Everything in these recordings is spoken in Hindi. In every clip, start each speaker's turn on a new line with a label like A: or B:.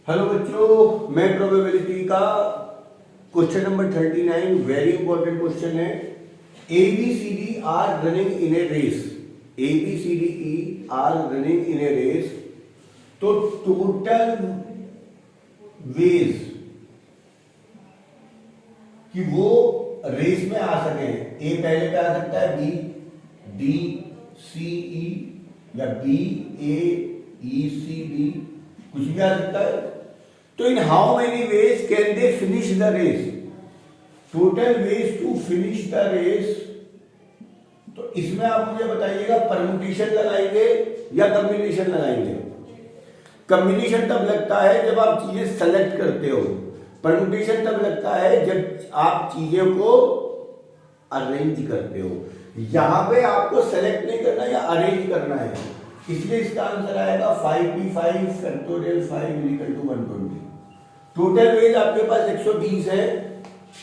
A: हेलो बच्चों, मैं प्रोबेबिलिटी का question number 39 very important question है। A B C D are running in a race, A B C D E are running in a race. तो टोटल वेज कि वो रेस में आ सके, ए पहले पे आ सकता है, बी डी सी ई या बी ए ई सी डी, कुछ भी आ सकता है। तो in how many ways can they finish the race, total ways to finish the race. तो इसमें आप मुझे बताइएगा परम्यूटेशन लगाएंगे या कॉम्बिनेशन लगाएंगे। कॉम्बिनेशन तब लगता है जब आप चीजें सेलेक्ट करते हो, परम्यूटेशन तब लगता है जब आप चीजें को अरेंज करते हो। यहां पे आपको सेलेक्ट नहीं करना या अरेंज करना है, इसलिए इसका आंसर आएगा 5p5 factorial 5 equal to 120। Total ways आपके पास 120 है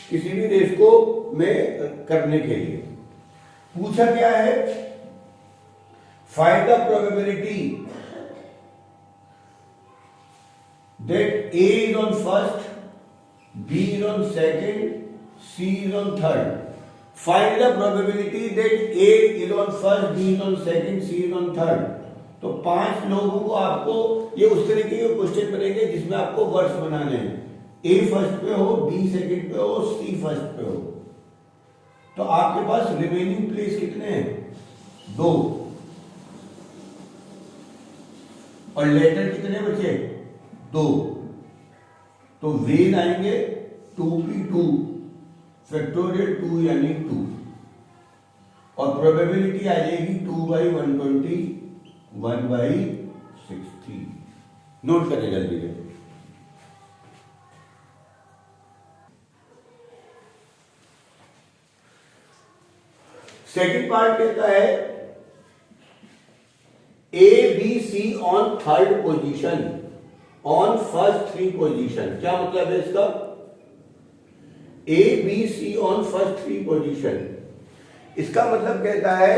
A: किसी भी रेस को में करने के लिए। पूछा क्या है, find the probability that A is on first, B is on second, C is on third. Find the probability that A is on first, B is on second, C is on third. तो 5 लोगों को आपको ये उस तरीके के क्वेश्चन बनेंगे जिसमें आपको वर्ड्स बनाने हैं, ए फर्स्ट पे हो, बी सेकंड पे हो, सी फर्स्ट पे हो। तो आपके पास रिमेनिंग प्लेस कितने हैं? 2। और लेटर कितने बचे? 2। तो वेज आएंगे 2p2 फैक्टोरियल 2 यानी 2, और प्रोबेबिलिटी आ जाएगी 2/120 1/60। नोट करें जल्दी से। सेकंड पार्ट कहता है A B C on third position, on first 3 position. क्या मतलब है इसका? A B C on first 3 position, इसका मतलब कहता है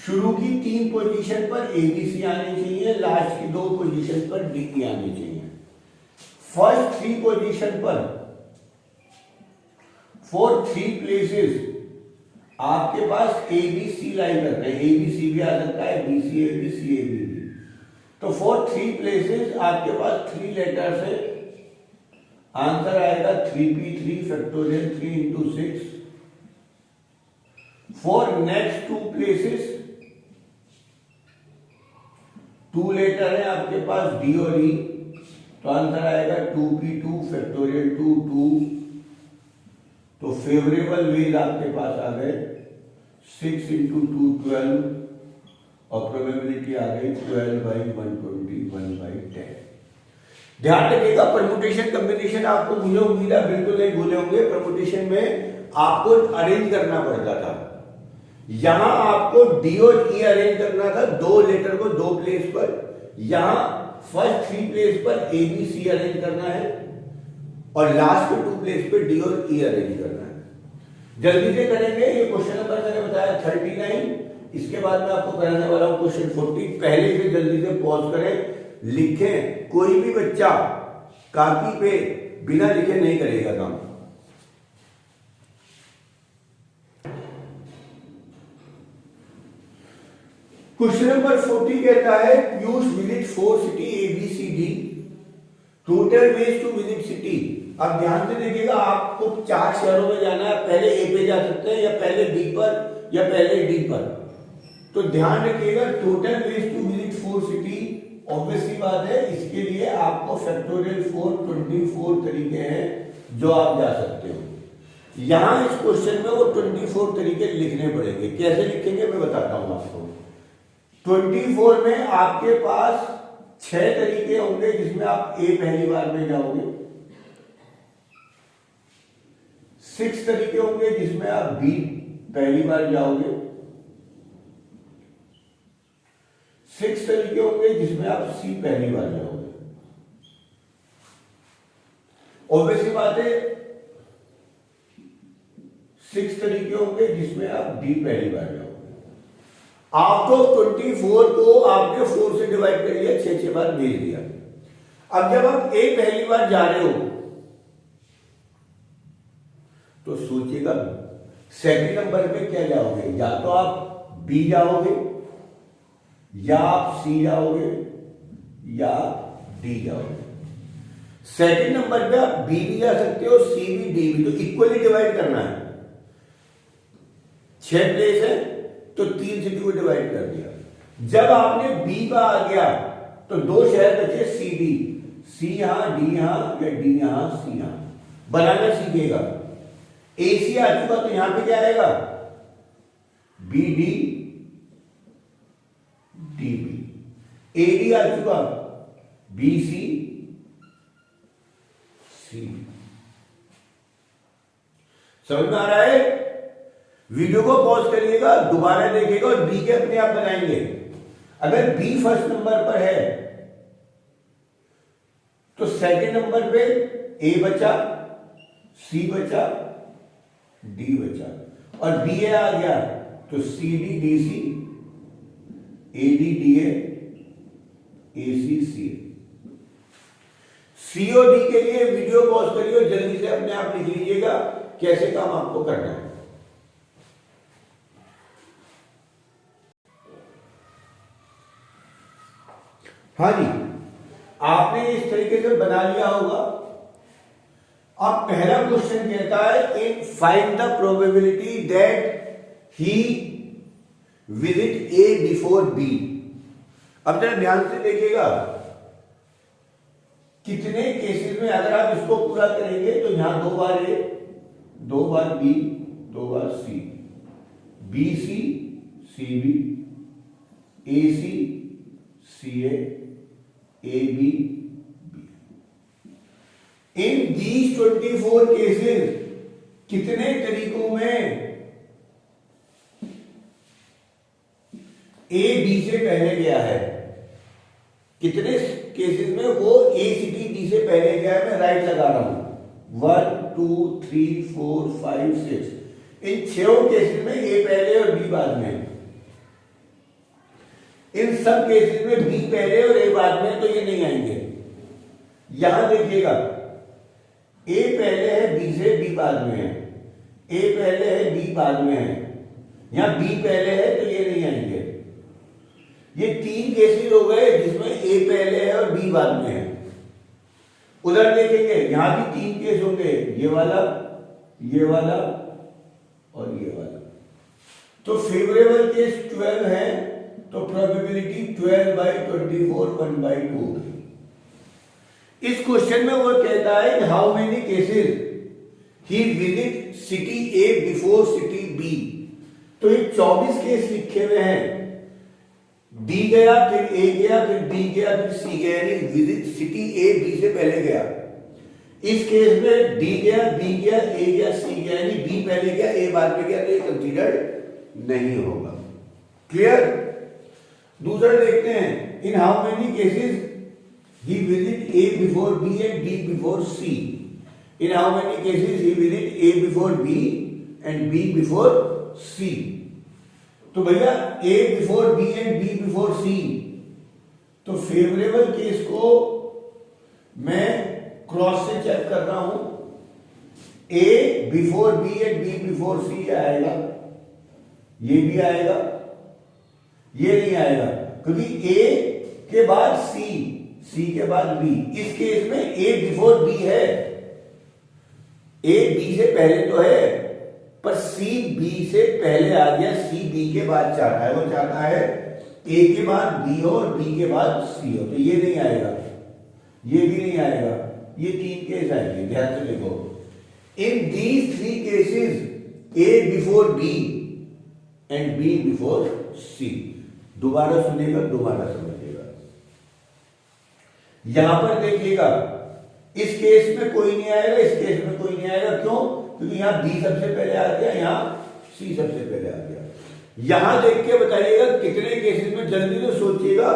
A: शुरू की 3 पोजीशन पर ए बी सी आनी चाहिए, लास्ट की 2 पोजीशन पर डी ई आनी चाहिए। फर्स्ट 3 पोजीशन पर फॉर 3 प्लेसेस आपके पास ए बी सी लाइन करते हैं, ए बी सी भी आ सकता है, B C A B, C A B भी। तो फॉर 3 प्लेसेस आपके पास 3 लेटर्स है, आंसर आएगा 3p3 factorial 3 into 6। For next 2 places 2 letter है आपके पास, डी और ई, तो आंसर आएगा 2p2 फैक्टोरियल 2 2। तो फेवरेबल वेज आपके पास आ गए 6 into 2 12, और प्रोबेबिलिटी आ गई 12/120 1/10। ध्यान रखिएगा, परम्यूटेशन कॉम्बिनेशन आपको मुझे उम्मीद है बिल्कुल नहीं भूले होंगे। परम्यूटेशन में आपको अरेंज करना पड़ता था, यहां आपको डी और ई अरेंज करना था, 2 लेटर को 2 प्लेस पर। यहां फर्स्ट 3 प्लेस पर ए बी सी अरेंज करना है, और लास्ट के 2 प्लेस पे डी और ई अरेंज करना है। जल्दी से करेंगे। ये क्वेश्चन नंबर मैंने बताया 39, इसके बाद मैं आपको कराने वाला हूं क्वेश्चन 40। पहले से जल्दी से पॉज करें, लिखें। कोई भी बच्चा कॉपी पे बिना लिखे नहीं करेगा काम। क्वेश्चन नंबर 40 कहता है Piyush visit 4 city A B C D, total ways to visit city. अब ध्यान से देखिएगा, आपको 4 शहरों में जाना है, पहले ए पे जा सकते हैं या पहले बी पर या पहले डी पर। तो ध्यान रखिएगा, total ways to visit 4 city, obviously बात है, इसके लिए आपको फैक्टोरियल 424 तरीके हैं जो आप जा सकते हो। यहां इस क्वेश्चन में वो 24 तरीके लिखने पड़ेंगे। कैसे लिखेंगे मैं बताता हूं आपको। 24 में आपके पास 6 तरीके होंगे जिसमें आप ए पहली बार में जाओगे, 6 तरीके होंगे जिसमें आप बी पहली बार जाओगे, 6 तरीके होंगे जिसमें आप सी पहली बार जाओगे। ऑब्वियसली बात है, 6 तरीके होंगे जिसमें आप डी पहली बार जाओगे। आउट ऑफ 24 को आपने 4 से डिवाइड कर लिया, 6 बार भेज दिया। अब जब आप ए पहली बार जा रहे हो तो सोचिएगा सेकंड नंबर पे क्या जाओगे, या तो आप बी जाओगे, या आप सी जाओगे, या डी जाओगे। सेकंड नंबर पे आप बी भी जा सकते हो, सी भी, डी भी, तो इक्वली डिवाइड करना है। 6 प्लेस है तो 3 से को डिवाइड कर दिया। जब आपने बी का आ गया तो 2 शहर बचे सी डी, सी यहां, डी यहां, या डी यहां, सी यहां, बनाना सीखेगा। ए सी आ चुका तो यहां पे क्या आएगा, B D, D B. A D आ चुका, बी सी, सी डी। समझ में आ रहा है? वीडियो को पॉज करिएगा, दोबारा देखिएगा और बी के अपने आप बनाएंगे। अगर बी फर्स्ट नंबर पर है तो सेकंड नंबर पे ए बचा, सी बचा, डी बचा, और बी ए आ गया तो C D, D C, A D, D A C, C A. C और डी के लिए वीडियो पॉज करिए और जल्दी से अपने आप लिख लीजिएगा कैसे काम आपको करना है। हाँ जी, आपने इस तरीके से बना लिया होगा। अब पहला क्वेश्चन कहता है in find the probability that he visit A before B. अब जरा ध्यान से देखिएगा, कितने केसेस में अगर आप इसको पूरा करेंगे तो यहां 2 बार ए, 2 बार बी, 2 बार C, B C, C B, A C, C A B, in these 24 cases कितने तरीकों में ए बी से पहले गया है, कितने केसेस में वो ए सी टी डी से पहले गया है। मैं राइट लगा रहा हूं, 1 2 3 4 5 6। इन 6 केसेस में ए पहले और बी बाद में। इन सब केसेस में बी पहले और ए बाद में, तो ये नहीं आएंगे। यहां देखिएगा, ए पहले है बी से, बी बाद में है, ए पहले है बी बाद में है, यहां बी पहले है तो ये नहीं आएंगे। ये 3 केसेस हो गए जिसमें ए पहले है और बी बाद में है। उधर देखेंगे यहां भी 3 केस होंगे, ये वाला, ये वाला और ये वाला। तो फेवरेबल केस 12 है तो प्रोबेबिलिटी 12/24 1/2। इस क्वेश्चन में वो कहता है how many cases he visit city A before city B. तो ये 24 केस लिखे हुए हैं, डी गया, फिर ए गया, फिर बी गया, फिर सी गया, यानी विजिट सिटी ए बी से पहले गया। इस केस में डी गया, बी गया, ए गया, सी गया, यानी बी पहले गया, ए बाद में गया, तो ये कंसीडर्ड नहीं होगा। क्लियर? दूसरा देखते हैं, इन how many cases he visit A before B and D before C. In how many cases he visit A before B and B before C? तो भैया A before B and B before C, तो फेवरेबल केस को मैं क्रॉस से चेक कर रहा हूं। A before B and B before C आएगा, ये भी आएगा, ये नहीं आएगा, क्योंकि A के बाद C, सी के बाद बी। इस केस में ए बिफोर बी है, ए बी से पहले तो है, पर सी बी से पहले आ गया, सी बी के बाद चाहता है। वो चाहता है ए के बाद बी हो और बी के बाद सी हो, तो ये नहीं आएगा, ये भी नहीं आएगा। ये 3 केस आएंगे, ध्यान से देखो। In these 3 cases A before B and B before C. दोबारा सुनिएगा, दोबारा समझिएगा। यहां पर देखिएगा, इस केस में कोई नहीं आएगा, इस केस में कोई नहीं आएगा। क्यों? क्योंकि यहां बी सबसे पहले आ गया, यहां सी सबसे पहले आ गया। यहां देख के बताइएगा कितने केसेस में, जल्दी से सोचिएगा।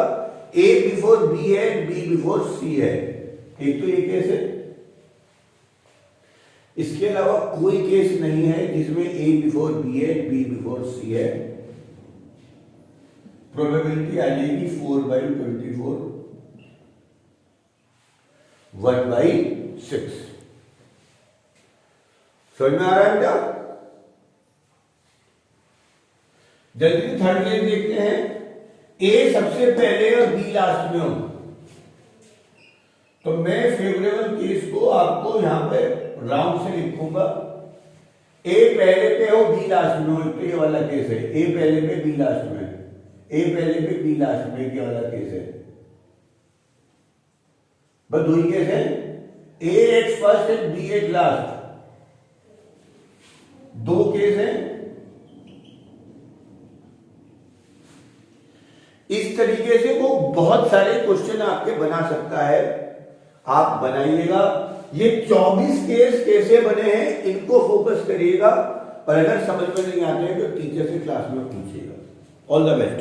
A: ए बिफोर बी है, बी बिफोर सी है, एक तो ये केस है। इसके अलावा कोई केस नहीं है जिसमें ए बिफोर बी है, बी बिफोर सी है। प्रोबेबिलिटी आ जाएगी 4/24 1/6। समझ में आ रहा है बेटा? जल्दी थर्ड केस देखते हैं। ए सबसे पहले और बी लास्ट में हो, तो मैं फेवरेबल केस को आपको यहां पे राउंड से लिखूंगा। ए पहले पे हो बी लास्ट में हो, तो ये वाला केस है। ए पहले पे बी लास्ट में, ए पहले पे बी लास्ट में, ये वाला केस है। बस दो ही केस है, A at first and B at last, दो केस है। इस तरीके से वो बहुत सारे क्वेश्चन आपके बना सकता है, आप बनाइएगा। ये 24 केस कैसे बने हैं इनको फोकस करिएगा, और अगर समझ में नहीं आते हैं तो टीचर से क्लास में पूछिएगा। All the best.